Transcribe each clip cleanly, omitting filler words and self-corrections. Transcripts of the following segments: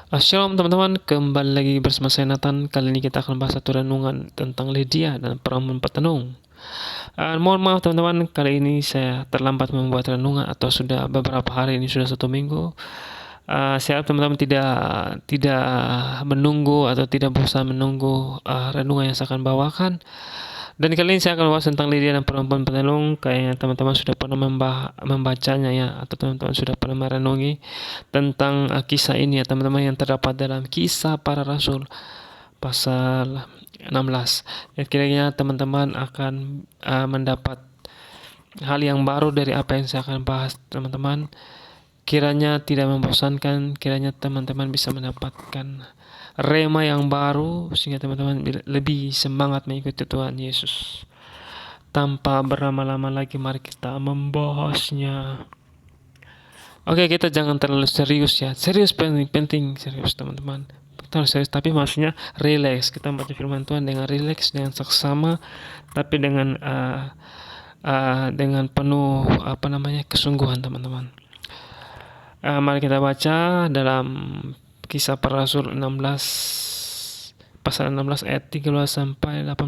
Shalom teman-teman, kembali lagi bersama saya Nathan. Kali ini kita akan bahas satu renungan tentang Lydia dan perempuan petenung. Mohon maaf teman-teman, kali ini saya terlambat membuat renungan atau sudah beberapa hari ini, sudah 1 minggu. Saya harap teman-teman tidak menunggu atau tidak bosan menunggu renungan yang saya akan bawakan. Dan kali ini saya akan bahas tentang Lydia dan perempuan petenung. Kayaknya teman-teman sudah pernah membacanya ya, atau teman-teman sudah pernah merenungi tentang kisah ini ya teman-teman, yang terdapat dalam Kisah Para Rasul pasal 16. Ya, kiranya teman-teman akan mendapat hal yang baru dari apa yang saya akan bahas teman-teman. Kiranya tidak membosankan, kiranya teman-teman bisa mendapatkan rema yang baru sehingga teman-teman lebih semangat mengikuti Tuhan Yesus. Tanpa berlama-lama lagi, mari kita membahasnya. Oke, kita jangan terlalu serius ya. Serius penting serius teman-teman. Kita harus serius, tapi maksudnya relax. Kita membaca firman Tuhan dengan relax, dengan seksama, tapi dengan penuh kesungguhan teman-teman. Mari kita baca dalam Kisah Para Rasul 16 pasal 16 ayat 13 sampai 18.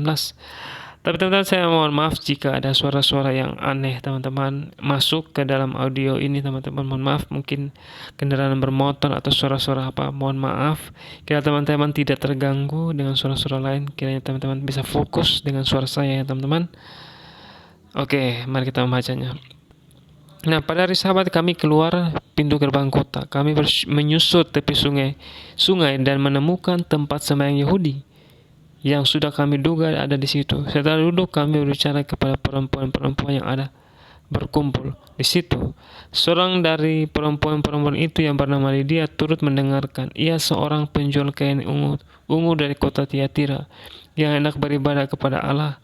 Tapi teman-teman, saya mohon maaf jika ada suara-suara yang aneh teman-teman masuk ke dalam audio ini teman-teman. Mohon maaf, mungkin kendaraan bermotor atau suara-suara apa. Mohon maaf. Kira teman-teman tidak terganggu dengan suara-suara lain. Kiranya teman-teman bisa fokus dengan suara saya ya teman-teman. Oke, mari kita membacanya. Nah, pada hari Sabat kami keluar pintu gerbang kota. Kami menyusut tepi sungai dan menemukan tempat sembahyang Yahudi yang sudah kami duga ada di situ. Setelah duduk, kami berbicara kepada perempuan-perempuan yang ada berkumpul di situ. Seorang dari perempuan-perempuan itu yang bernama Lydia turut mendengarkan. Ia seorang penjual kain ungu dari kota Tiatira yang hendak beribadah kepada Allah.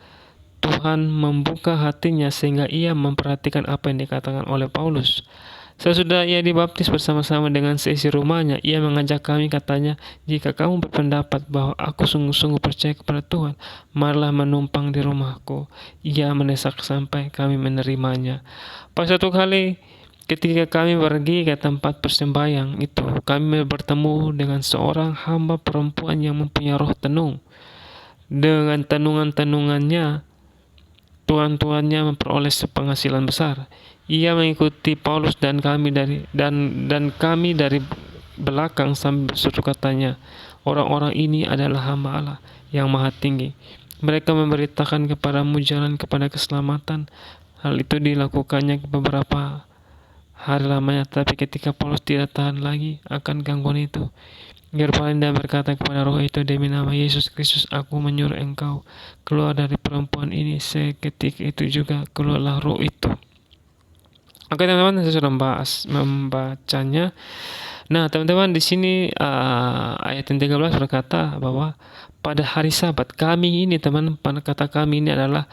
Tuhan membuka hatinya sehingga ia memperhatikan apa yang dikatakan oleh Paulus. Sesudah ia dibaptis bersama-sama dengan seisi rumahnya, ia mengajak kami, katanya, jika kamu berpendapat bahwa aku sungguh-sungguh percaya kepada Tuhan, marilah menumpang di rumahku. Ia mendesak sampai kami menerimanya. Pada suatu kali ketika kami pergi ke tempat persembahyang itu, kami bertemu dengan seorang hamba perempuan yang mempunyai roh tenung. Dengan tenungan-tenungannya, tuan-tuannya memperoleh penghasilan besar. Ia mengikuti Paulus dan kami dari belakang sambil berseru, katanya, orang-orang ini adalah hamba Allah yang maha tinggi. Mereka memberitakan kepadamu jalan kepada keselamatan. Hal itu dilakukannya beberapa hari lamanya, tapi ketika Paulus tidak tahan lagi akan gangguan itu, ia berpaling dan berkata kepada roh itu, demi nama Yesus Kristus aku menyuruh engkau keluar dari perempuan ini. Seketika itu juga keluarlah roh itu. Oke teman-teman, saya sudah membacanya. Nah teman-teman, di sini ayat yang 13 berkata bahwa pada hari Sabat kami ini, teman, kata kami ini adalah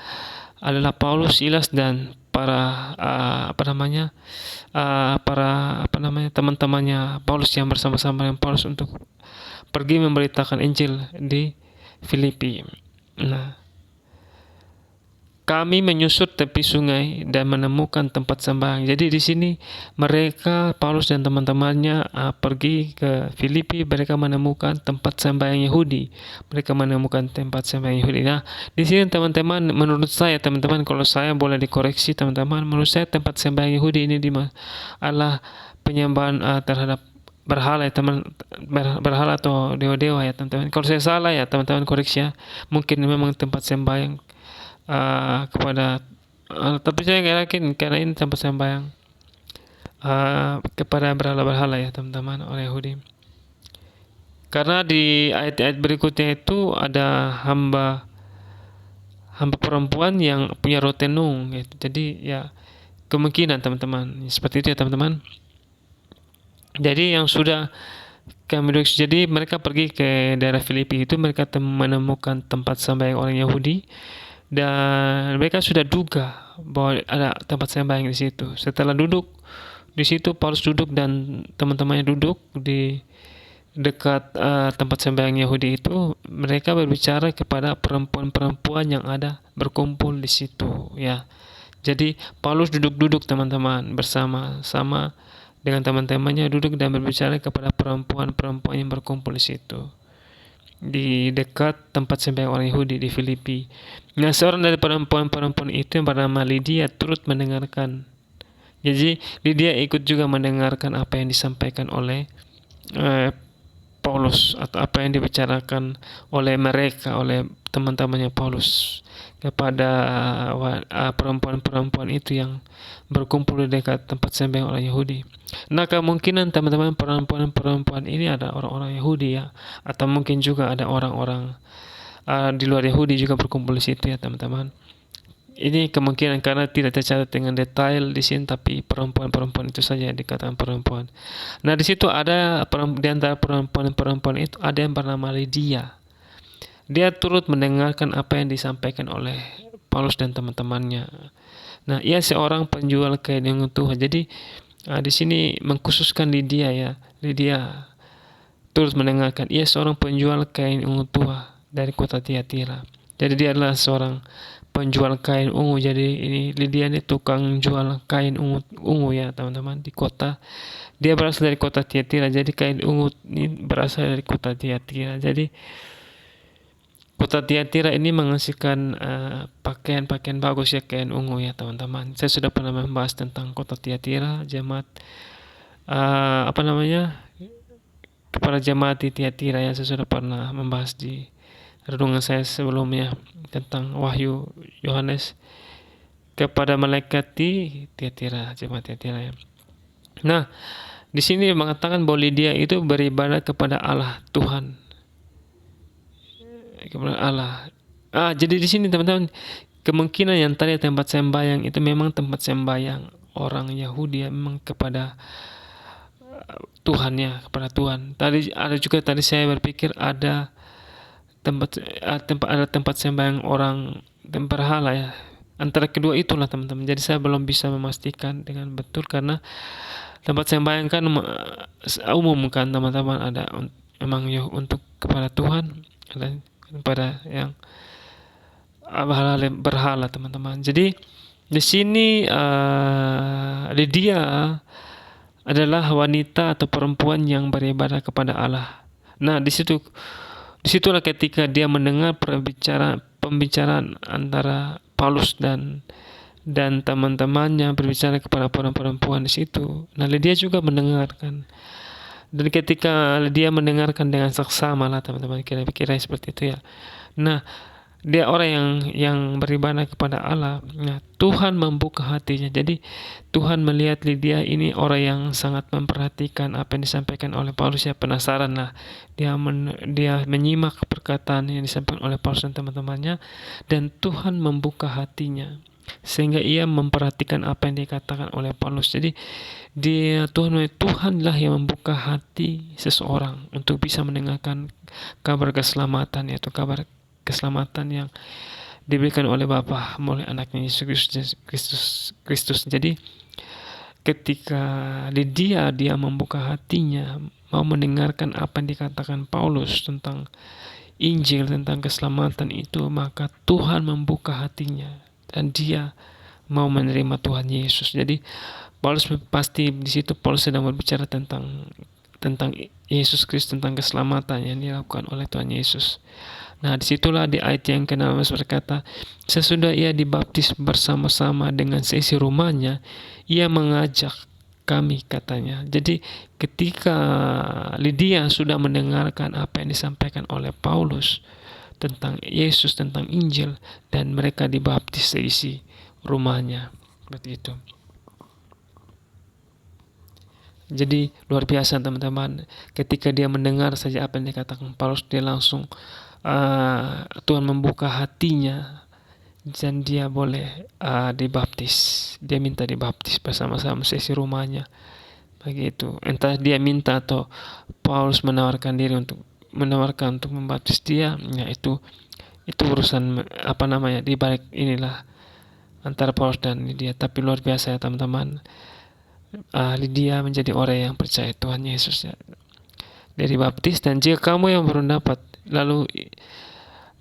Paulus, Silas dan para teman-temannya Paulus yang bersama-sama dengan Paulus untuk pergi memberitakan Injil di Filipi. Nah, kami menyusut tepi sungai dan menemukan tempat sembahyang. Jadi di sini mereka, Paulus dan teman-temannya pergi ke Filipi. Mereka menemukan tempat sembahyang Yahudi. Nah, di sini teman-teman, menurut saya teman-teman, kalau saya boleh dikoreksi teman-teman, menurut saya tempat sembahyang Yahudi ini adalah penyembahan terhadap berhala ya teman, berhala atau dewa-dewa ya teman-teman. Kalau saya salah ya teman-teman koreksi ya. Mungkin memang tempat sembahyang kepada tapi saya nggak yakin karena ini tempat sembahyang kepada berhala-berhala ya teman-teman oleh Yahudi. Karena di ayat-ayat berikutnya itu ada hamba perempuan yang punya roh tenung gitu. Jadi ya kemungkinan teman-teman seperti itu ya teman-teman. Jadi yang sudah jadi mereka pergi ke daerah Filipi itu, mereka menemukan tempat sembahyang orang Yahudi. Dan mereka sudah duga bahwa ada tempat sembahyang di situ. Setelah duduk di situ, Paulus duduk dan teman-temannya duduk di dekat tempat sembahyang Yahudi itu. Mereka berbicara kepada perempuan-perempuan yang ada berkumpul di situ. Ya, jadi Paulus duduk-duduk teman-teman bersama-sama dengan teman-temannya duduk dan berbicara kepada perempuan-perempuan yang berkumpul di situ, di dekat tempat sembahyang orang Yahudi di Filipi. Nah, seorang dari perempuan-perempuan itu yang bernama Lydia turut mendengarkan. Jadi Lydia ikut juga mendengarkan apa yang disampaikan oleh Paulus, atau apa yang dibicarakan oleh mereka, oleh teman-temannya Paulus kepada perempuan-perempuan itu yang berkumpul di dekat tempat sembahyang orang Yahudi. Nah, kemungkinan teman-teman perempuan-perempuan ini ada orang-orang Yahudi ya, atau mungkin juga ada orang-orang di luar Yahudi juga berkumpul di situ ya teman-teman. Ini kemungkinan karena tidak tercatat dengan detail di sini, tapi perempuan-perempuan itu saja yang dikatakan perempuan. Nah, di situ ada di antara perempuan-perempuan itu ada yang bernama Lydia. Dia turut mendengarkan apa yang disampaikan oleh Paulus dan teman-temannya. Nah, ia seorang penjual kain yang utuh. Jadi di sini mengkhususkan Lydia ya. Lydia turut mendengarkan. Ia seorang penjual kain ungu tua dari kota Tiatira. Jadi dia adalah seorang penjual kain ungu. Jadi ini Lydia ini tukang jual kain ungu ya teman-teman di kota. Dia berasal dari kota Tiatira. Jadi kain ungu ini berasal dari kota Tiatira. Jadi kota Tiatira ini menghasilkan pakaian-pakaian bagus ya, kain ungu ya teman-teman. Saya sudah pernah membahas tentang kota Tiatira, jemaat kepada jemaat di Tiatira ya. Saya sudah pernah membahas di renungan saya sebelumnya tentang wahyu Yohanes kepada malaikat di Tiatira, jemaat Tiatira ya. Nah, di sini mengatakan bahwa Lydia itu beribadat kepada Allah Tuhan, kepada Allah. Jadi di sini teman-teman, kemungkinan yang tadi tempat sembahyang itu memang tempat sembahyang orang Yahudi ya, memang kepada Tuhan ya, kepada Tuhan. Tadi ada juga, tadi saya berpikir ada tempat sembahyang orang berhala ya. Antara kedua itulah teman-teman. Jadi saya belum bisa memastikan dengan betul karena tempat sembahyang kan umum kan teman-teman, ada memang untuk kepada Tuhan dan kepada yang berhala teman-teman. Jadi di sini Lydia adalah wanita atau perempuan yang beribadah kepada Allah. Nah, disitulah ketika dia mendengar pembicaraan antara Paulus dan teman-temannya berbicara kepada perempuan di situ. Nah, Lydia juga mendengarkan. Dan ketika Lydia mendengarkan dengan saksama lah teman-teman, kira-kira seperti itu ya. Nah, dia orang yang beribadah kepada Allah. Nah, Tuhan membuka hatinya. Jadi Tuhan melihat Lydia ini orang yang sangat memperhatikan apa yang disampaikan oleh Paulus ya, penasaran lah. Dia menyimak perkataan yang disampaikan oleh Paulus dan teman-temannya, dan Tuhan membuka hatinya sehingga ia memperhatikan apa yang dikatakan oleh Paulus. Jadi Tuhanlah yang membuka hati seseorang untuk bisa mendengarkan kabar keselamatan, yaitu kabar keselamatan yang diberikan oleh Bapa melalui anaknya Yesus Kristus. Jadi ketika dia membuka hatinya mau mendengarkan apa yang dikatakan Paulus tentang Injil, tentang keselamatan itu, maka Tuhan membuka hatinya dan dia mau menerima Tuhan Yesus. Jadi Paulus pasti di situ Paulus sedang berbicara tentang Yesus Kristus, tentang keselamatan yang dilakukan oleh Tuhan Yesus. Nah, disitulah di ayat yang ke-16 berkata, sesudah ia dibaptis bersama-sama dengan seisi rumahnya, ia mengajak kami, katanya. Jadi ketika Lydia sudah mendengarkan apa yang disampaikan oleh Paulus tentang Yesus, tentang Injil, dan mereka dibaptis seisi rumahnya. Seperti itu. Jadi luar biasa teman-teman, ketika dia mendengar saja apa yang dikatakan Paulus, dia langsung Tuhan membuka hatinya dan dia boleh dibaptis. Dia minta dibaptis bersama-sama seisi rumahnya. Begitu. Entah dia minta atau Paulus menawarkan untuk membaptis dia, ya itu urusan di balik inilah antara Paulus dan Lydia. Tapi luar biasa ya teman-teman, Lydia menjadi orang yang percaya Tuhan Yesus ya. Dia dibaptis, dan jika kamu yang belum dapat, lalu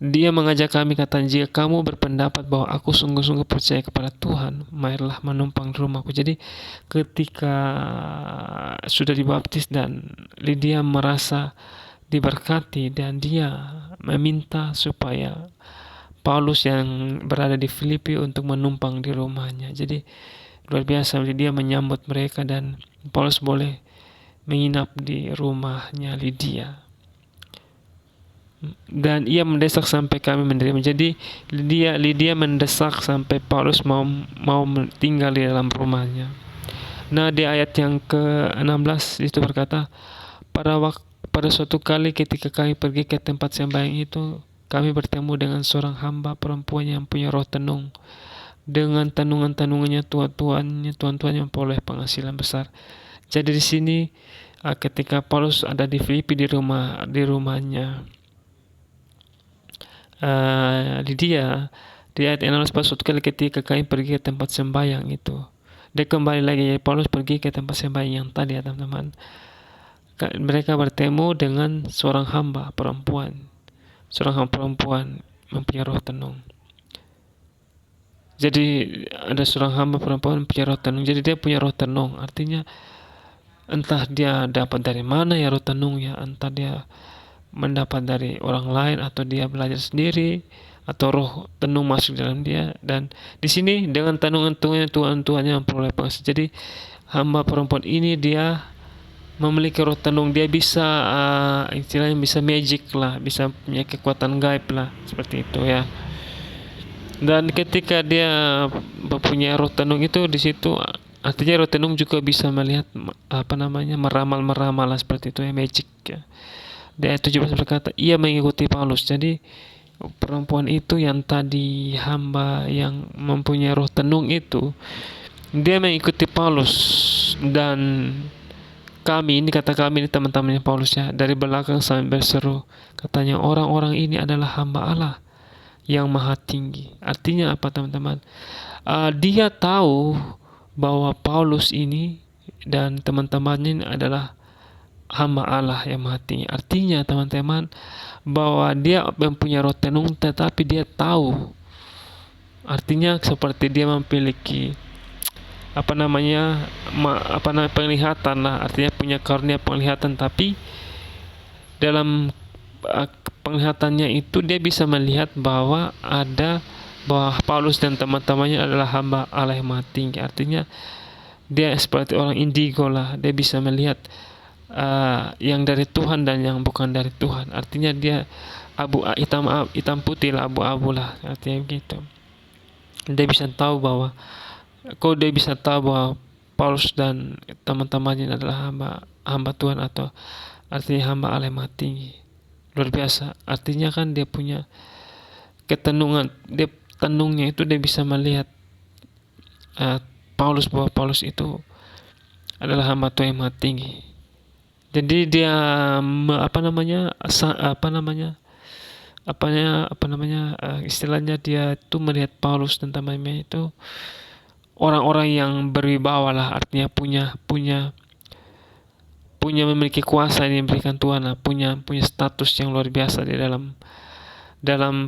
Dia mengajak kami, katanya, jika kamu berpendapat bahwa aku sungguh-sungguh percaya kepada Tuhan, marilah menumpang di rumahku. Jadi ketika sudah dibaptis dan Lydia merasa diberkati, dan dia meminta supaya Paulus yang berada di Filipi untuk menumpang di rumahnya. Jadi luar biasa, Lydia menyambut mereka dan Paulus boleh menginap di rumahnya Lydia. Dan ia mendesak sampai kami menerima. Jadi Lydia mendesak sampai Paulus mau tinggal di dalam rumahnya. Nah, di ayat yang ke-16 itu berkata, pada suatu kali ketika kami pergi ke tempat sembahyang itu, kami bertemu dengan seorang hamba perempuan yang punya roh tenung. Dengan tanungan-tanungannya, tuan-tuannya memperoleh penghasilan besar. Jadi di sini ketika Paulus ada di Filipi di rumahnya Lydia, di ayat 16, pada suatu kali ketika kami pergi ke tempat sembahyang itu, dia kembali lagi, Paulus pergi ke tempat sembahyang yang tadi, ya teman-teman. Mereka bertemu dengan seorang hamba perempuan mempunyai roh tenung. Jadi ada seorang hamba perempuan mempunyai roh tenung. Jadi dia punya roh tenung, artinya entah dia dapat dari mana ya roh tenung ya, entah dia mendapat dari orang lain atau dia belajar sendiri atau roh tenung masuk dalam dia. Dan di sini dengan tanungan-tanungannya, tuan-tuannya memperoleh penghasilan. Jadi hamba perempuan ini dia memiliki roh tenung, dia bisa istilahnya bisa magic lah, bisa punya kekuatan gaib lah, seperti itu ya. Dan ketika dia mempunyai roh tenung itu, di situ artinya roh tenung juga bisa melihat meramal lah, seperti itu ya, magic ya. Di ayat 17 berkata, ia mengikuti Paulus. Jadi perempuan itu yang tadi hamba yang mempunyai roh tenung itu, dia mengikuti Paulus. Dan kami, ini kata kami, ini teman-temannya Paulus ya, dari belakang sambil berseru, katanya, orang-orang ini adalah hamba Allah yang maha tinggi. Artinya apa, teman-teman? Dia tahu bahwa Paulus ini dan teman-temannya ini adalah hamba Allah yang maha tinggi. Artinya, teman-teman, bahwa dia mempunyai roh tenung, tetapi dia tahu, artinya seperti dia memiliki penglihatan lah, artinya punya karunia penglihatan, tapi dalam penglihatannya itu dia bisa melihat bahwa Paulus dan teman-temannya adalah hamba Allah yang maha tinggi. Artinya dia seperti orang indigo lah, dia bisa melihat yang dari Tuhan dan yang bukan dari Tuhan. Artinya dia hitam putih lah, abu-abu lah, artinya begitu. Dia bisa tahu bahwa Paulus dan teman-temannya adalah hamba Tuhan, atau artinya hamba Allah yang maha tinggi. Luar biasa. Artinya kan dia punya ketenungan, tenungnya itu dia bisa melihat bahwa Paulus itu adalah hamba Tuhan yang maha tinggi. Jadi dia istilahnya dia itu melihat Paulus dan teman-temannya itu orang-orang yang berwibawa lah, artinya punya memiliki kuasa yang diberikan Tuhan lah, punya status yang luar biasa di dalam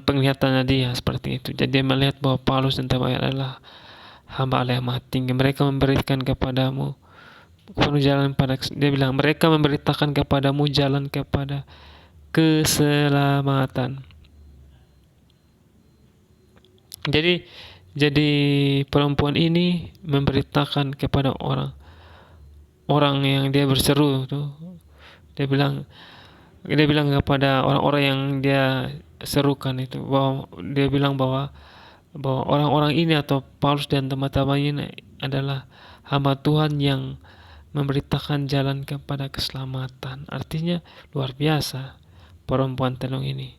penglihatannya dia, seperti itu. Jadi dia melihat bahwa Paulus dan teman-temannya adalah hamba Allah yang maha tinggi. Mereka memberikan kepadamu jalan dia bilang, mereka memberitakan kepadamu jalan kepada keselamatan. Jadi perempuan ini memberitakan kepada orang yang dia berseru tuh. Dia bilang kepada orang-orang yang dia serukan itu, bahwa dia bilang bahwa orang-orang ini atau Paulus dan teman-temannya ini adalah hamba Tuhan yang memberitakan jalan kepada keselamatan. Artinya luar biasa perempuan tenung ini.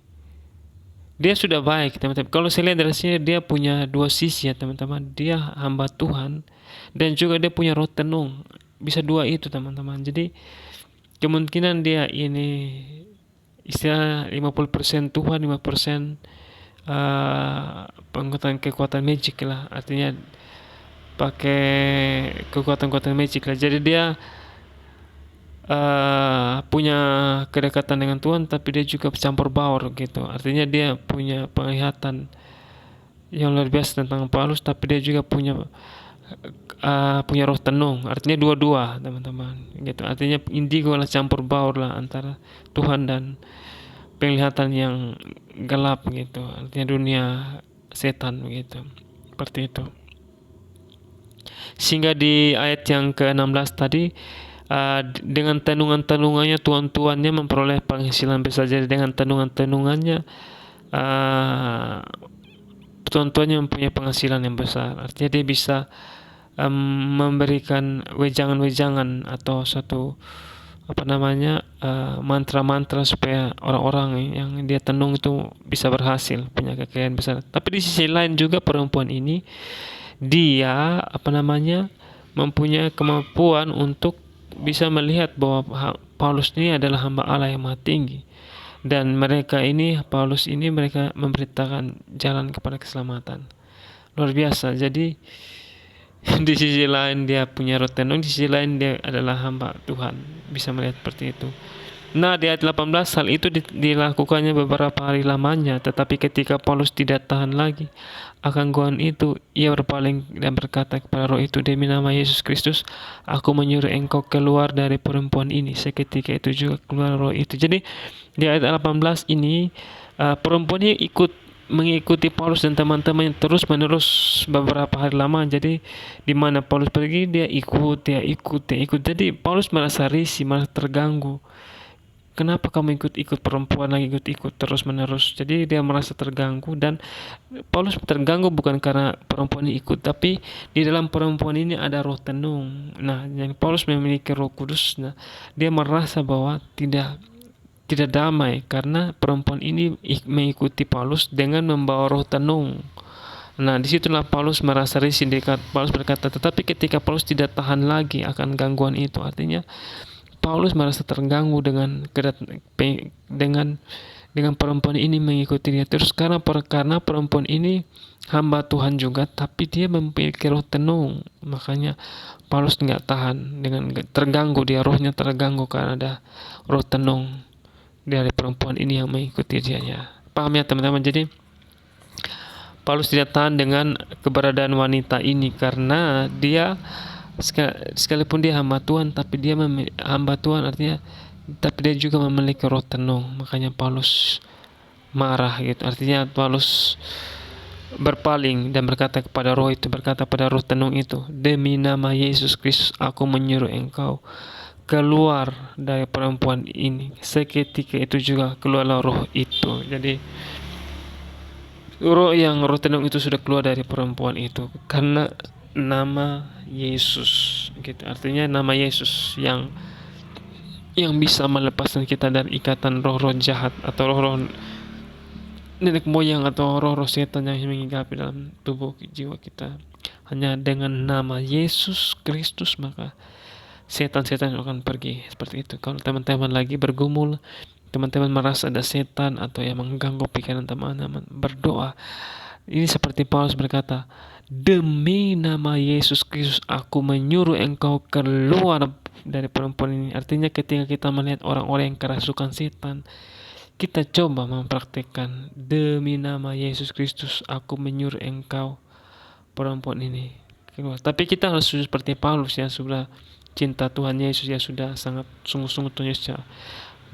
Dia sudah baik, teman-teman. Kalau saya lihat dari sini, dia punya dua sisi ya, teman-teman. Dia hamba Tuhan dan juga dia punya roh tenung. Bisa dua itu, teman-teman. Jadi kemungkinan dia ini istilah 50% Tuhan, 50% kekuatan magic lah. Artinya pakai kekuatan magic lah. Jadi dia punya kedekatan dengan Tuhan, tapi dia juga campur baur gitu. Artinya dia punya penglihatan yang luar biasa tentang Paulus, tapi dia juga punya roh tenung. Artinya dua-dua, teman-teman. Gitu. Artinya indigo lah, campur baur lah antara Tuhan dan penglihatan yang gelap gitu. Artinya dunia setan gitu. Seperti itu. Sehingga di ayat yang ke-16 tadi, dengan tenungan-tenungannya tuan-tuannya memperoleh penghasilan besar. Jadi dengan tenungan-tenungannya tuan-tuannya mempunyai penghasilan yang besar. Artinya dia bisa memberikan wejangan-wejangan atau satu mantra-mantra supaya orang-orang yang dia tenung itu bisa berhasil, punya kekayaan besar. Tapi di sisi lain juga perempuan ini dia mempunyai kemampuan untuk bisa melihat bahwa Paulus ini adalah hamba Allah yang maha tinggi, dan Paulus ini mereka memberitakan jalan kepada keselamatan. Luar biasa. Jadi di sisi lain dia punya roh tenung, di sisi lain dia adalah hamba Tuhan, bisa melihat seperti itu. Nah, di ayat 18 hal itu dilakukannya beberapa hari lamanya, tetapi ketika Paulus tidak tahan lagi akan gangguan itu, ia berpaling dan berkata kepada roh itu, demi nama Yesus Kristus, aku menyuruh engkau keluar dari perempuan ini. Seketika itu juga keluar roh itu. Jadi di ayat 18 ini perempuan ini mengikuti Paulus dan teman-teman terus menerus beberapa hari lama. Jadi di mana Paulus pergi dia ikut. Jadi Paulus merasa risih, merasa terganggu. Kenapa kamu ikut perempuan lagi, ikut terus menerus? Jadi dia merasa terganggu, dan Paulus terganggu bukan karena perempuan ini ikut, tapi di dalam perempuan ini ada roh tenung. Nah, yang Paulus memiliki Roh Kudus. Nah, dia merasa bahwa tidak damai karena perempuan ini mengikuti Paulus dengan membawa roh tenung. Nah, disitulah Paulus merasa risih. Paulus berkata, tetapi ketika Paulus tidak tahan lagi akan gangguan itu, artinya Paulus merasa terganggu dengan perempuan ini mengikuti dia terus, karena perempuan ini hamba Tuhan juga, tapi dia memiliki roh tenung. Makanya Paulus nggak tahan, dengan terganggu, dia rohnya terganggu karena ada roh tenung dari perempuan ini yang mengikuti dia. Ya, paham ya teman-teman? Jadi Paulus tidak tahan dengan keberadaan wanita ini karena dia sekalipun dia hamba Tuhan, tapi dia hamba Tuhan artinya, tapi dia juga memiliki roh tenung. Makanya Paulus marah gitu. Artinya Paulus berpaling dan berkata kepada roh tenung itu, demi nama Yesus Kristus aku menyuruh engkau keluar dari perempuan ini. Seketika itu juga keluarlah roh itu. Jadi roh tenung itu sudah keluar dari perempuan itu karena nama Yesus gitu. Artinya nama Yesus yang bisa melepaskan kita dari ikatan roh-roh jahat atau roh-roh nenek moyang atau roh-roh setan yang menghinggapi dalam tubuh jiwa kita. Hanya dengan nama Yesus Kristus maka setan-setan akan pergi. Seperti itu. Kalau teman-teman lagi bergumul, teman-teman merasa ada setan atau yang mengganggu pikiran teman-teman, berdoa. Ini seperti Paulus berkata, demi nama Yesus Kristus aku menyuruh engkau keluar dari perempuan ini. Artinya ketika kita melihat orang-orang yang kerasukan setan, kita coba mempraktikkan, demi nama Yesus Kristus aku menyuruh engkau perempuan ini keluar. Tapi kita harus seperti Paulus yang sudah cinta Tuhan Yesus, ya sudah sangat sungguh-sungguh Tuhan Yesus,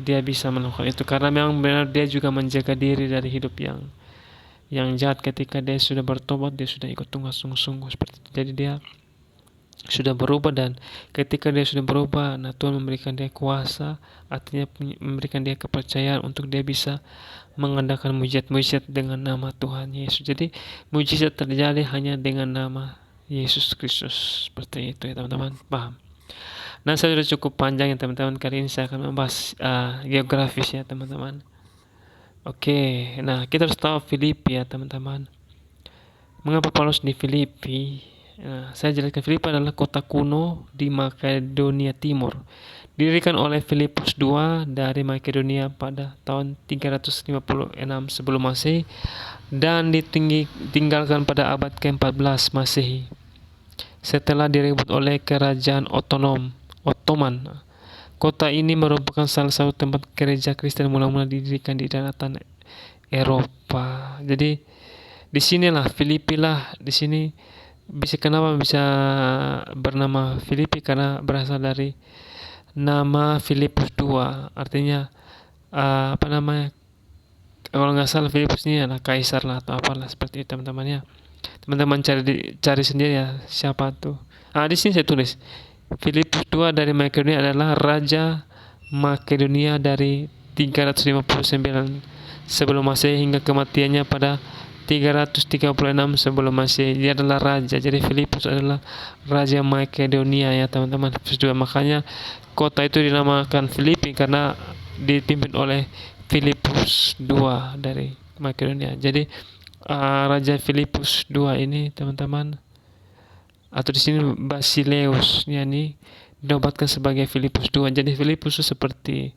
dia bisa melakukan itu karena memang benar dia juga menjaga diri dari hidup yang jahat. Ketika dia sudah bertobat, dia sudah ikut Tuhan sungguh-sungguh seperti itu. Jadi dia sudah berubah, dan ketika dia sudah berubah, nah Tuhan memberikan dia kuasa, artinya memberikan dia kepercayaan untuk dia bisa mengadakan mujizat-mujizat dengan nama Tuhan Yesus. Jadi mujizat terjadi hanya dengan nama Yesus Kristus. Seperti itu ya teman-teman, paham? Nah, saya sudah cukup panjang ya teman-teman. Kali ini saya akan membahas geografis ya teman-teman. Oke, nah kita harus tahu Filipi ya teman-teman. Mengapa Paulus di Filipi? Nah, saya jelaskan, Filipi adalah kota kuno di Makedonia Timur. Didirikan oleh Filipus II dari Makedonia pada tahun 356 sebelum Masehi dan ditinggalkan pada abad ke-14 Masehi. Setelah direbut oleh kerajaan Ottoman, Kota ini merupakan salah satu tempat gereja Kristen mula-mula didirikan di daratan Eropa. Jadi di sinilah Filipi lah, di sini kenapa bisa bernama Filipi, karena berasal dari nama Filipus II, artinya apa namanya, kalau nggak salah Filipus ini adalah kaisar lah atau apalah seperti itu teman-teman ya. Teman-teman cari sendiri ya siapa tuh. Di sini saya tulis Filipus II dari Makedonia adalah Raja Makedonia dari 359 sebelum Masehi hingga kematiannya pada 336 sebelum Masehi. Dia adalah raja. Jadi Filipus adalah Raja Makedonia ya teman-teman. Makanya kota itu dinamakan Filipi karena dipimpin oleh Filipus II dari Makedonia. Jadi Raja Filipus II ini teman-teman, atau di sini Basileus yakni dinobatkan sebagai Filipus II. Jadi Filipus itu seperti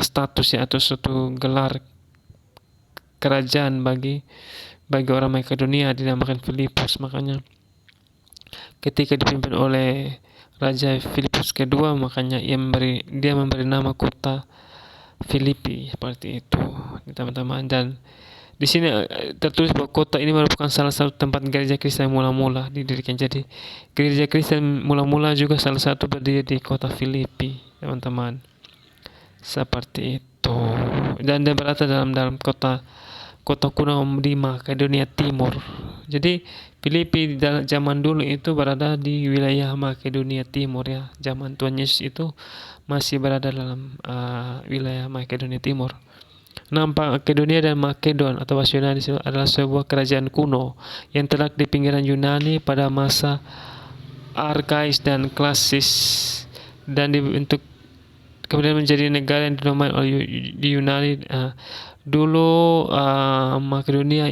statusnya atau suatu gelar kerajaan bagi orang Makedonia dinamakan Filipus. Makanya ketika dipimpin oleh Raja Filipus kedua, makanya dia memberi nama kota Filipi seperti itu teman-teman. Dan di sini tertulis bahwa kota ini merupakan salah satu tempat gereja Kristen mula-mula didirikan. Jadi gereja Kristen mula-mula juga salah satu berdiri di kota Filipi teman-teman, seperti itu. Dan dia berada dalam kota kuno di Makedonia Timur. Jadi Filipi zaman dulu itu berada di wilayah Makedonia Timur ya. Zaman Tuhan Yesus itu masih berada dalam wilayah Makedonia Timur. Makedonia dan Makedon atau bahasa Yunani adalah sebuah kerajaan kuno yang terletak di pinggiran Yunani pada masa arkais dan klasis, dan dibentuk kemudian menjadi negara yang dinobatkan oleh di Yunani. Dulu Makedonia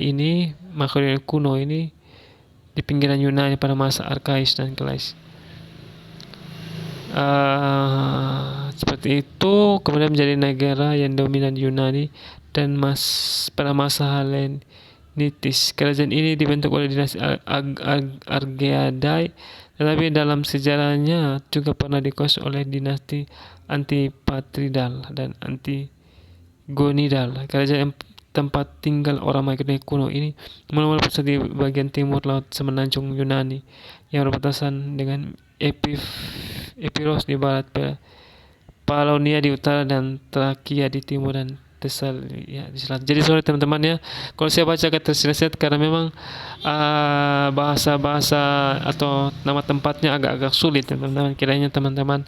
kuno ini di pinggiran Yunani pada masa arkais dan klasis. Seperti itu, kemudian menjadi negara yang dominan Yunani dan pada masa Helenitis. Kerajaan ini dibentuk oleh dinasti Argeadai, tetapi dalam sejarahnya juga pernah dikuasai oleh dinasti Antipatridal dan Antigonidal. Kerajaan tempat tinggal orang Makedonia kuno ini mula-mula pusat di bagian timur laut semenanjung Yunani yang berbatasan dengan Epiros di barat, Palonia di utara, dan Trakia di timur, dan Thessalia di selatan. Jadi sorry teman-teman ya, kalau saya baca terselet karena memang bahasa-bahasa atau nama tempatnya agak-agak sulit teman-teman. Kiranya teman-teman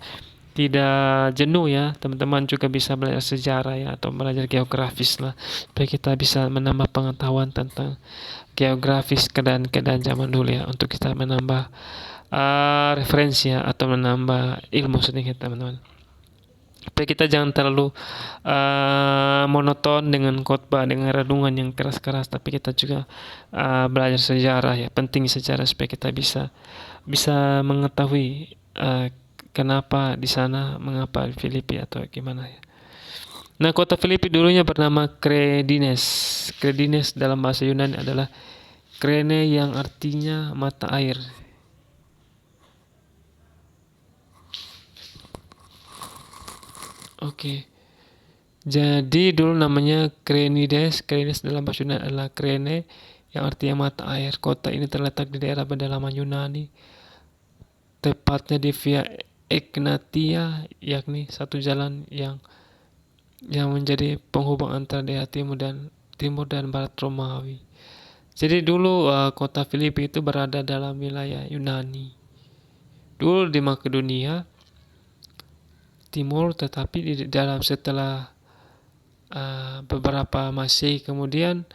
tidak jenuh ya, teman-teman juga bisa belajar sejarah ya, atau belajar geografis lah, supaya kita bisa menambah pengetahuan tentang geografis keadaan zaman dulu ya, untuk kita menambah referensi ya, atau menambah ilmu sedikit teman-teman. Supaya kita jangan terlalu monoton dengan khotbah, dengan renungan yang keras-keras, tapi kita juga belajar sejarah ya, penting sejarah supaya kita bisa mengetahui kenapa di sana, mengapa Filipi atau gimana ya. Nah, kota Filipi dulunya bernama Kredines. Kredines dalam bahasa Yunani adalah Krene yang artinya mata air. Oke. Jadi dulu namanya Krenides. Krenides dalam bahasa Yunani adalah Krene yang artinya mata air. Kota ini terletak di daerah pedalaman Yunani, tepatnya di Via Egnatia, yakni satu jalan yang menjadi penghubung antara daerah timur dan barat Romawi. Jadi dulu kota Filipi itu berada dalam wilayah Yunani. Dulu di Makedonia Timur, tetapi setelah beberapa Masehi kemudian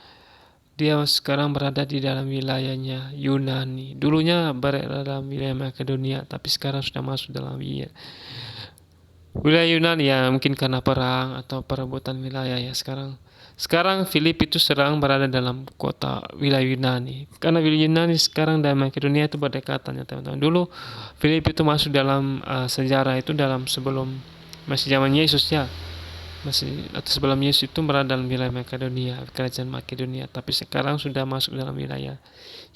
dia sekarang berada di dalam wilayahnya Yunani. Dulunya berada dalam wilayah Makedonia, tapi sekarang sudah masuk dalam wilayah Yunani ya, mungkin karena perang atau perebutan wilayah ya. Sekarang Filipi itu sedang berada dalam wilayah Yunani, karena wilayah Yunani sekarang dan Makedonia itu berdekatan ya teman-teman. Dulu Filipi itu masuk dalam sejarah itu masih zaman Yesus ya, atau sebelum Yesus itu berada dalam wilayah Makedonia, kerajaan Makedonia, tapi sekarang sudah masuk dalam wilayah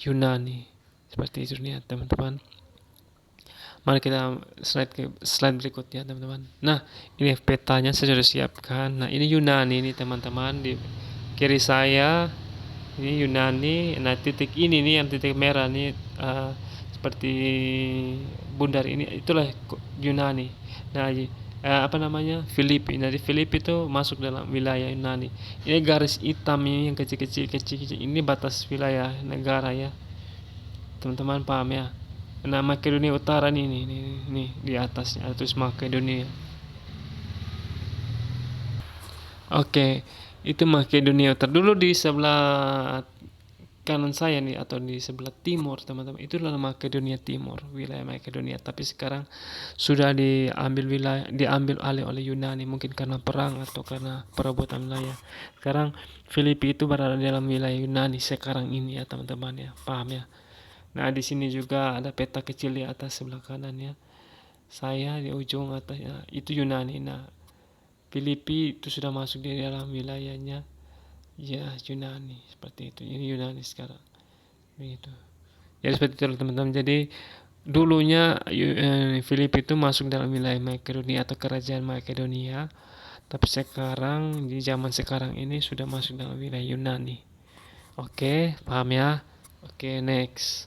Yunani. Seperti itu ya teman-teman. Mari kita slide berikutnya teman-teman. Nah, ini petanya saya sudah siapkan. Nah, ini Yunani nih teman-teman, di kiri saya ini Yunani. Nah, titik ini nih yang titik merah nih, seperti bundar ini, itulah Yunani. Nah, apa namanya, Filipi. Nah, di Filipi itu masuk dalam wilayah Yunani. Ini garis hitam ini yang kecil-kecil ini batas wilayah negara ya teman-teman, paham ya. Nah, Makedonia Utara nih di atasnya ada tulis Makedonia. Oke, itu Makedonia Utara. Dulu di sebelah kanan saya nih, atau di sebelah timur teman-teman, itu adalah Makedonia Timur, wilayah Makedonia. Tapi sekarang sudah diambil alih oleh Yunani, mungkin karena perang atau karena perebutan wilayah. Sekarang Filipi itu berada dalam wilayah Yunani sekarang ini ya teman-teman ya, paham ya. Nah, di sini juga ada peta kecil di atas sebelah kanan ya. Saya di ujung atasnya itu Yunani. Nah, Filipi itu sudah masuk di dalam wilayahnya ya Yunani, seperti itu. Ini Yunani sekarang. Begitu. Jadi seperti itu teman-teman. Jadi dulunya Filipi itu masuk dalam wilayah Makedonia atau kerajaan Makedonia. Tapi sekarang di zaman sekarang ini sudah masuk dalam wilayah Yunani. Oke, paham ya? Oke, next.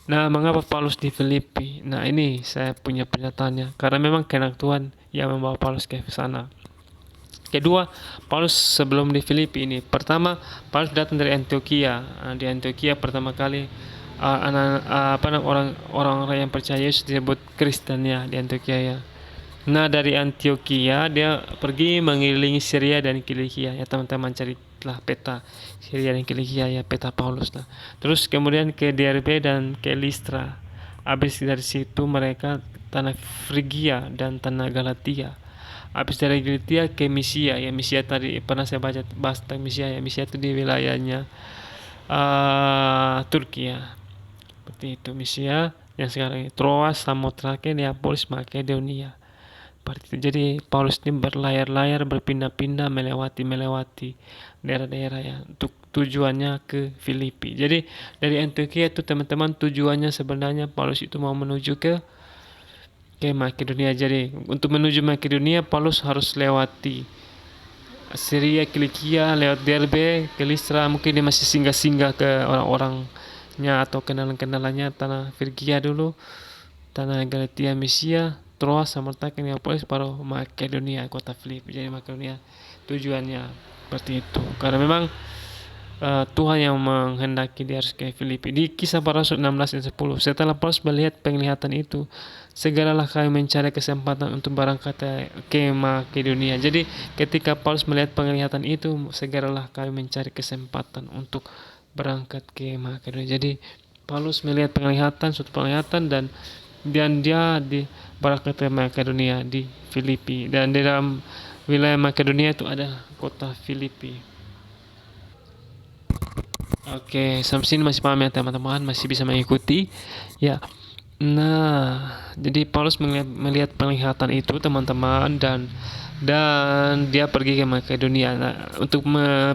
Nah, mengapa Paulus di Filipi? Nah, ini saya punya pernyataannya. Karena memang kehendak Tuhan yang membawa Paulus ke sana. Kedua, Paulus sebelum di Filipi ini, pertama Paulus datang dari Antioquia. Di Antioquia pertama kali orang-orang yang percaya Yesus disebut Kristen ya di Antioquia ya. Nah, dari Antioquia dia pergi mengelilingi Syria dan Kilikia ya teman-teman, carilah peta Syria dan Kilikia ya, peta Paulus lah. Terus kemudian ke Derbe dan ke Listra. Habis dari situ mereka tanah Frigia dan tanah Galatia. Habis dari Galatia ke Misia ya, Misia tadi pernah saya bahas tentang Misia ya. Misia itu di wilayahnya Turki ya. Seperti itu Misia yang sekarang ini Troas, Samotrake, Neapolis, Makedonia. Jadi Paulus ini berlayar-layar, berpindah-pindah, melewati daerah-daerah ya, untuk tujuannya ke Filipi. Jadi dari Antioquia itu teman-teman, tujuannya sebenarnya Paulus itu mau menuju ke Makedonia. Jadi untuk menuju Makedonia Paulus harus lewati Syria, Kilikia, lewat Derbe ke Listra. Mungkin dia masih singgah-singgah ke orang-orangnya atau kenalan-kenalannya, tanah Frigia dulu, tanah Galatia, Misia, Troas, Samotrake, Neapolis, baru Makedonia, kota Filipi. Jadi Makedonia tujuannya seperti itu. Karena memang Tuhan yang menghendaki dia harus ke Filipi. Di Kisah Para Rasul 16 dan 10, setelah Paulus melihat penglihatan itu, segeralah kami mencari kesempatan untuk berangkat ke Makedonia. Jadi ketika Paulus melihat penglihatan itu, segeralah kami mencari kesempatan untuk berangkat ke Makedonia. Jadi Paulus melihat suatu penglihatan, dan dia berangkat ke Makedonia di Filipi. Dan di dalam wilayah Makedonia itu ada kota Filipi. Oke, sampai sini masih paham ya teman-teman, masih bisa mengikuti ya. Nah, jadi Paulus melihat penglihatan itu teman-teman, dan dia pergi ke Makedonia. Nah, untuk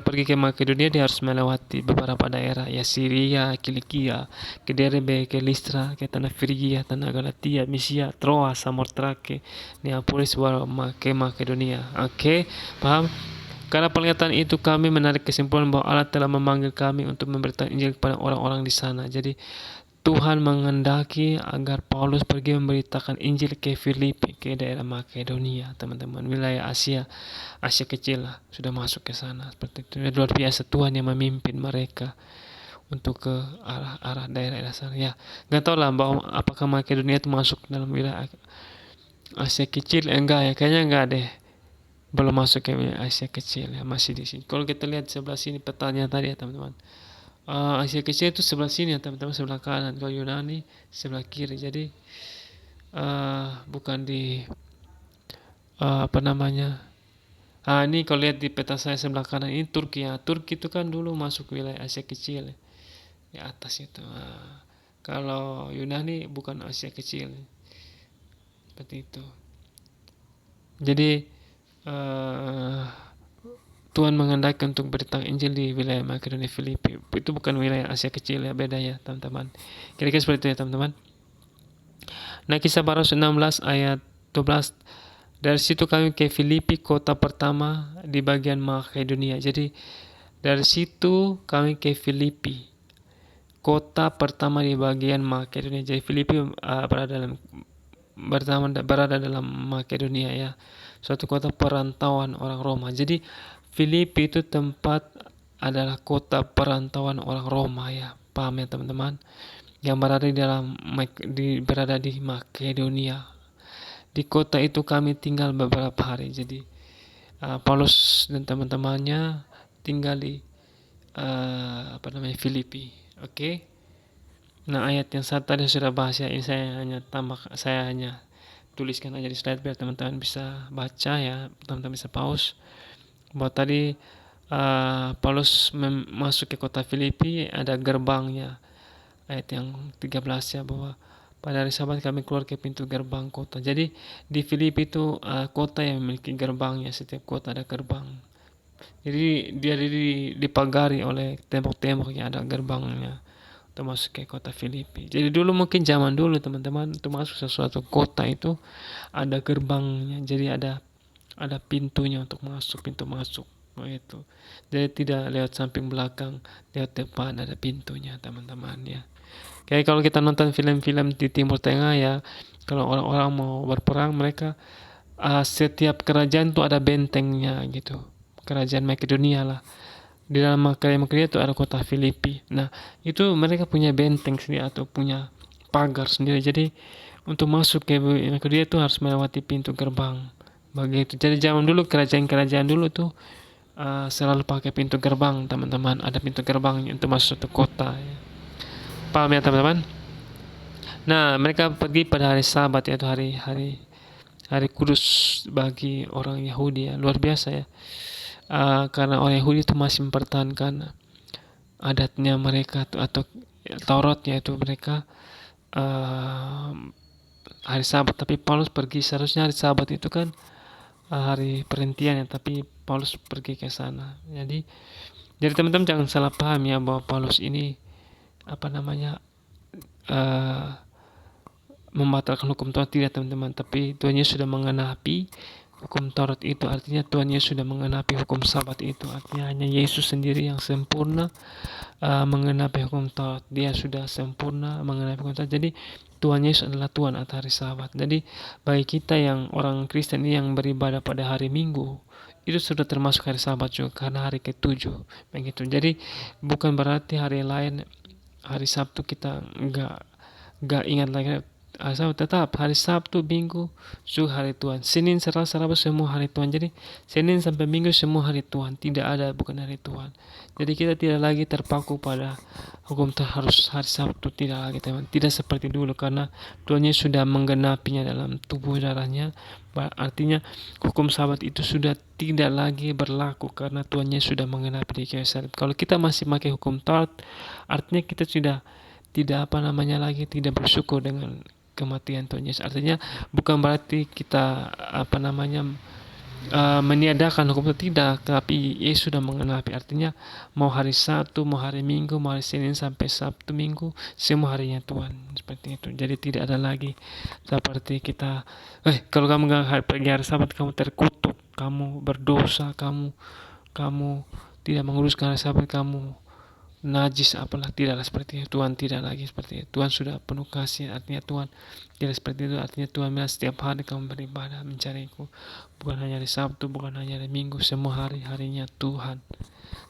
pergi ke Makedonia dia harus melewati beberapa daerah ya, Syria, Kilikia, ke Derbe, ke Listra, ke tanah Frigia, tanah Galatia, Misia, Troas, Samotrake, Neapolis, ke Makedonia. Oke, paham? Karena penglihatan itu kami menarik kesimpulan bahwa Allah telah memanggil kami untuk memberitakan Injil kepada orang-orang di sana. Jadi Tuhan menghendaki agar Paulus pergi memberitakan Injil ke Filipi, ke daerah Makedonia, teman-teman, wilayah Asia kecil lah, sudah masuk ke sana. Seperti itu. Luar biasa, Tuhan yang memimpin mereka untuk ke arah daerah sana. Ya, nggak tahu lah bahwa apakah Makedonia itu masuk dalam wilayah Asia kecil, enggak ya, kayaknya enggak deh. Belum masuk ke Asia kecil ya, masih di sini. Kalau kita lihat sebelah sini petanya tadi ya teman-teman, Asia kecil itu sebelah sini ya teman-teman, sebelah kanan. Kalau Yunani sebelah kiri. Jadi bukan di apa namanya, ini kalau lihat di peta saya sebelah kanan ini Turki ya. Turki itu kan dulu masuk wilayah Asia kecil ya, di atas itu. Kalau Yunani bukan Asia kecil, seperti itu. Jadi Tuhan menghendaki untuk beritakan Injil di wilayah Makedonia, Filipi. Itu bukan wilayah Asia kecil ya, beda ya teman-teman. Kira-kira seperti itu ya teman-teman. Nah, Kisah Para Rasul 16 ayat 12. Dari situ kami ke Filipi, kota pertama di bagian Makedonia. Jadi dari situ kami ke Filipi, kota pertama di bagian Makedonia. Jadi Filipi berada dalam Makedonia ya, suatu kota perantauan orang Roma. Jadi Filipi itu adalah kota perantauan orang Roma ya, paham ya teman-teman? Yang berada di Makedonia. Di kota itu kami tinggal beberapa hari. Jadi Paulus dan teman-temannya tinggal di Filipi. Oke. Nah, ayat yang tadi sudah bahas ya, ini saya hanya tuliskan aja di slide biar teman-teman bisa baca ya, teman-teman bisa pause. Bahwa tadi Paulus masuk ke kota Filipi, ada gerbangnya. Ayat yang 13 ya, bahwa pada hari Sabat kami keluar ke pintu gerbang kota. Jadi di Filipi itu kota yang memiliki gerbangnya, setiap kota ada gerbang. Jadi dia dipagari oleh tembok-tembok yang ada gerbangnya untuk masuk ke kota Filipi. Jadi dulu mungkin zaman dulu teman-teman, untuk masuk sesuatu kota itu ada gerbangnya. Jadi ada pintunya untuk masuk, pintu masuk begitu. Jadi tidak lewat samping belakang, lewat depan ada pintunya teman-teman ya. Kayak kalau kita nonton film-film di Timur Tengah ya, kalau orang-orang mau berperang, mereka setiap kerajaan tuh ada bentengnya gitu. Kerajaan Makedonia lah. Di dalam Makedonia itu ada kota Filipi. Nah, itu mereka punya benteng sendiri atau punya pagar sendiri. Jadi untuk masuk ke Makedonia itu harus melewati pintu gerbang. Begitu. Jadi zaman dulu kerajaan-kerajaan dulu tuh selalu pakai pintu gerbang, teman-teman. Ada pintu gerbang untuk masuk ke kota. Ya. Paham ya teman-teman? Nah, mereka pergi pada hari Sabat, yaitu hari kudus bagi orang Yahudi ya. Luar biasa ya. Karena orang Yahudi itu masih mempertahankan adatnya mereka atau Taurat, yaitu mereka hari Sabat. Tapi Paulus pergi, seharusnya hari Sabat itu kan hari perhentian ya, tapi Paulus pergi ke sana. Jadi teman-teman jangan salah paham ya, bahwa Paulus ini membatalkan hukum Taurat, tidak teman-teman. Tapi Tuhan Yesus sudah mengenapi hukum Taurat itu, artinya Tuhan Yesus sudah mengenapi hukum Sabat itu, artinya hanya Yesus sendiri yang sempurna mengenapi hukum Taurat. Dia sudah sempurna mengenapi hukum Taurat. Jadi Tuhan Yesus adalah Tuhan atas hari Sabat. Jadi bagi kita yang orang Kristen ini yang beribadah pada hari Minggu, itu sudah termasuk hari Sabat juga, karena hari ke-7 begitu. Jadi bukan berarti hari lain, hari Sabtu kita nggak ingat lagi hari Sabtu. Tetap hari Sabtu, Minggu juga hari Tuhan. Senin, Selasa, Rabu semua hari Tuhan. Jadi Senin sampai Minggu semua hari Tuhan. Tidak ada bukan hari Tuhan. Jadi kita tidak lagi terpaku pada hukum harus hari Sabtu, tidak lagi teman. Tidak seperti dulu, karena Tuhan Yesus sudah menggenapinya dalam tubuh darahnya. Artinya hukum Sabat itu sudah tidak lagi berlaku, karena Tuhan Yesus sudah menggenapi di kayu salib. Kalau kita masih pakai hukum Taurat, artinya kita sudah tidak lagi tidak bersyukur dengan kematian Tuhan Yesus. Artinya bukan berarti kita meniadakan hukum itu, tidak, tapi Yesus sudah mengenapi. Artinya mau hari Sabtu, mau hari Minggu, mau hari Senin sampai Sabtu Minggu, semua harinya Tuhan, seperti itu. Jadi tidak ada lagi seperti kita kalau kamu nggak pergi hari Sabat, kamu terkutuk, kamu berdosa, kamu tidak menguruskan hari Sabat, kamu najis apalah. Tidaklah seperti itu. Tuhan tidak lagi seperti itu. Tuhan sudah penuh kasih, artinya Tuhan tidak seperti itu. Artinya Tuhan bilang setiap hari kamu beribadah mencariku, bukan hanya hari Sabtu, bukan hanya hari Minggu, semua hari-harinya Tuhan,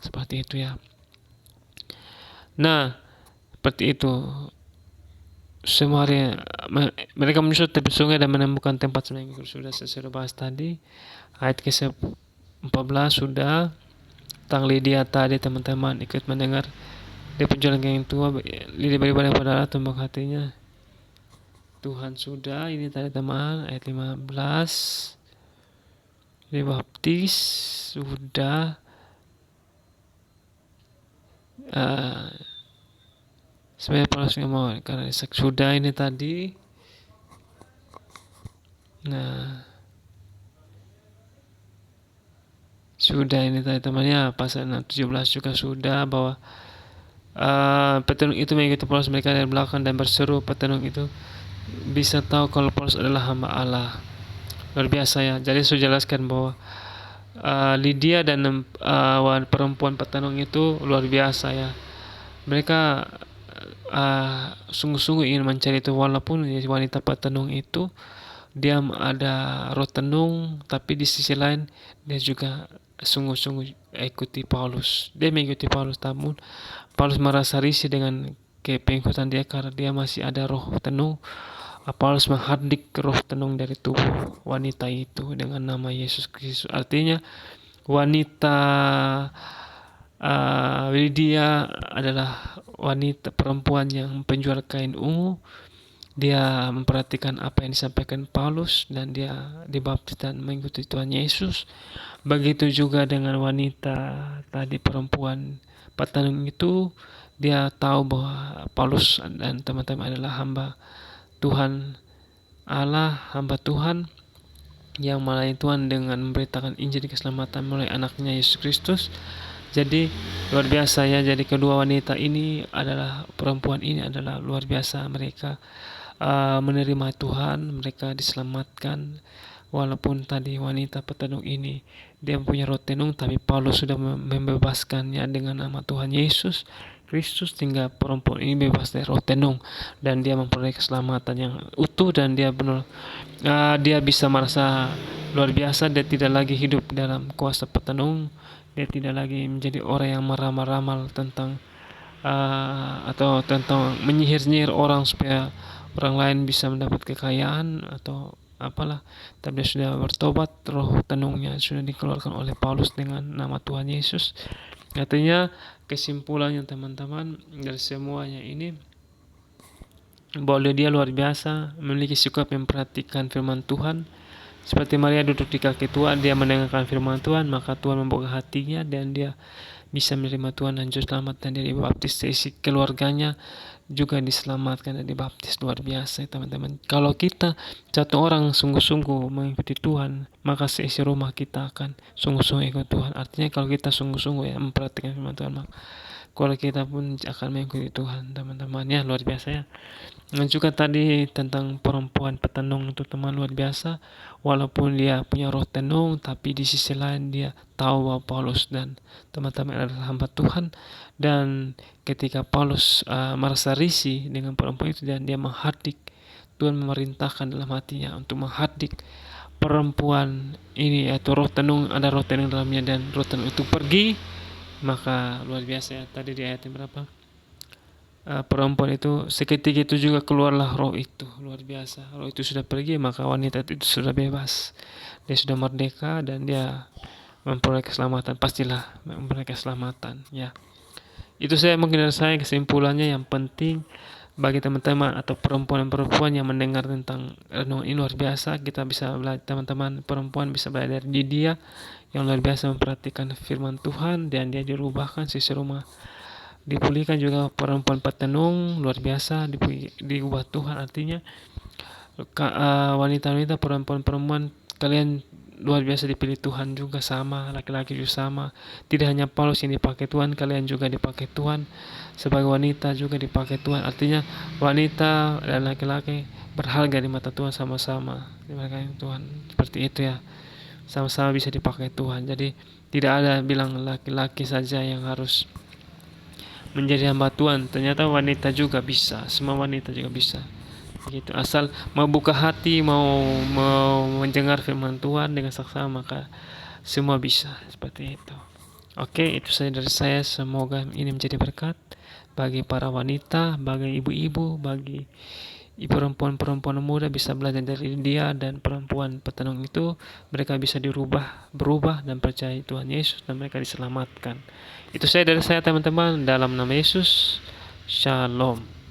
seperti itu ya. Nah, seperti itu. Semua hari mereka menyusut tepi sungai dan menemukan tempat sembahyang. Sudah saya bahas tadi. Ayat ke-14 sudah. Tentang Lydia tadi teman-teman ikut mendengar dia penjualan yang tua, Lydia beribadah pada Allah, tembok hatinya Tuhan sudah. Ini tadi teman, ayat 15 dibaptis sudah. Sebenarnya Paulus nggak mau karena sudah ini tadi. Nah, sudah ini tadi temannya, pasal 17 juga sudah, bahwa petenung itu mengikuti Paulus mereka dari belakang dan berseru. Petenung itu bisa tahu kalau Paulus adalah hamba Allah. Luar biasa ya. Jadi saya jelaskan bahwa Lydia dan perempuan petanung itu luar biasa ya. Mereka sungguh-sungguh ingin mencari itu, walaupun wanita petanung itu dia ada roh tenung, tapi di sisi lain dia juga sungguh-sungguh ikuti Paulus. Dia mengikuti Paulus, namun Paulus merasa risih dengan pengikutan dia karena dia masih ada roh tenung. Paulus menghardik roh tenung dari tubuh wanita itu dengan nama Yesus Kristus. Artinya wanita Lydia adalah wanita perempuan yang penjual kain ungu. Dia memperhatikan apa yang disampaikan Paulus dan dia dibaptis dan mengikuti Tuhan Yesus. Begitu juga dengan wanita tadi, perempuan petanung itu, dia tahu bahwa Paulus dan teman-teman adalah hamba Tuhan Allah, hamba Tuhan yang melayani Tuhan dengan memberitakan Injil keselamatan melalui anaknya Yesus Kristus. Jadi luar biasa ya. Jadi kedua wanita ini adalah, perempuan ini adalah luar biasa. Mereka menerima Tuhan, mereka diselamatkan. Walaupun tadi wanita petanung ini dia punya roh tenung, tapi Paulus sudah membebaskannya dengan nama Tuhan Yesus Kristus, sehingga perempuan ini bebas dari roh tenung dan dia memperoleh keselamatan yang utuh, dan dia benar dia bisa merasa luar biasa. Dia tidak lagi hidup dalam kuasa petanung, dia tidak lagi menjadi orang yang meramal-ramal tentang atau tentang menyihir-nyihir orang supaya orang lain bisa mendapat kekayaan atau apalah. Tapi dia sudah bertobat, roh tenungnya sudah dikeluarkan oleh Paulus dengan nama Tuhan Yesus. Artinya kesimpulannya teman-teman dari semuanya ini, bahwa dia luar biasa, memiliki sikap memperhatikan firman Tuhan. Seperti Maria duduk di kaki Tuhan, dia mendengarkan firman Tuhan, maka Tuhan membuka hatinya dan dia bisa menerima Tuhan dan juru selamat, dan dia dibaptis. Seisi keluarganya juga diselamatkan dan dibaptis. Luar biasa teman-teman. Kalau kita satu orang sungguh-sungguh mengikuti Tuhan, maka seisi rumah kita akan sungguh-sungguh ikut Tuhan. Artinya kalau kita sungguh-sungguh ya memperhatikan firman Tuhan, maka kalau kita pun akan mengikuti Tuhan teman-teman ya. Luar biasa ya. Dan juga tadi tentang perempuan petenung itu teman, luar biasa. Walaupun dia punya roh tenung, tapi di sisi lain dia tahu bahwa Paulus dan teman-teman adalah hamba Tuhan. Dan ketika Paulus merasa risih dengan perempuan itu dan dia menghardik, Tuhan memerintahkan dalam hatinya untuk menghardik perempuan ini, yaitu roh tenung, ada roh tenung dalamnya, dan roh tenung itu pergi. Maka luar biasa ya, tadi di ayat yang berapa? Perempuan itu seketika itu juga keluarlah roh itu. Luar biasa, roh itu sudah pergi, maka wanita itu sudah bebas, dia sudah merdeka dan dia memperoleh keselamatan. Pastilah memperoleh keselamatan ya. Itu saya mungkin dari saya kesimpulannya. Yang penting bagi teman-teman atau perempuan-perempuan yang mendengar tentang renungan ini, luar biasa kita bisa belajar, teman-teman perempuan bisa belajar dari dia yang luar biasa memperhatikan firman Tuhan, dan dia dirubahkan, sisi rumah dipulihkan. Juga perempuan petenung luar biasa diubah Tuhan. Artinya wanita-wanita, perempuan-perempuan, kalian luar biasa dipilih Tuhan juga, sama laki-laki juga sama. Tidak hanya Paulus yang dipakai Tuhan, kalian juga dipakai Tuhan. Sebagai wanita juga dipakai Tuhan. Artinya wanita dan laki-laki berharga di mata Tuhan, sama-sama dipakai Tuhan. Seperti itu ya, sama-sama bisa dipakai Tuhan. Jadi tidak ada bilang laki-laki saja yang harus menjadi hamba Tuhan. Ternyata wanita juga bisa, semua wanita juga bisa gitu, asal mau buka hati, mau mendengar firman Tuhan dengan saksama, maka semua bisa. Seperti itu. Oke, itu saja dari saya. Semoga ini menjadi berkat bagi para wanita, bagi ibu-ibu, bagi perempuan-perempuan muda bisa belajar dari dia dan perempuan petenung itu. Mereka bisa berubah dan percaya Tuhan Yesus, dan mereka diselamatkan. Itu saya dari saya teman-teman, dalam nama Yesus. Shalom.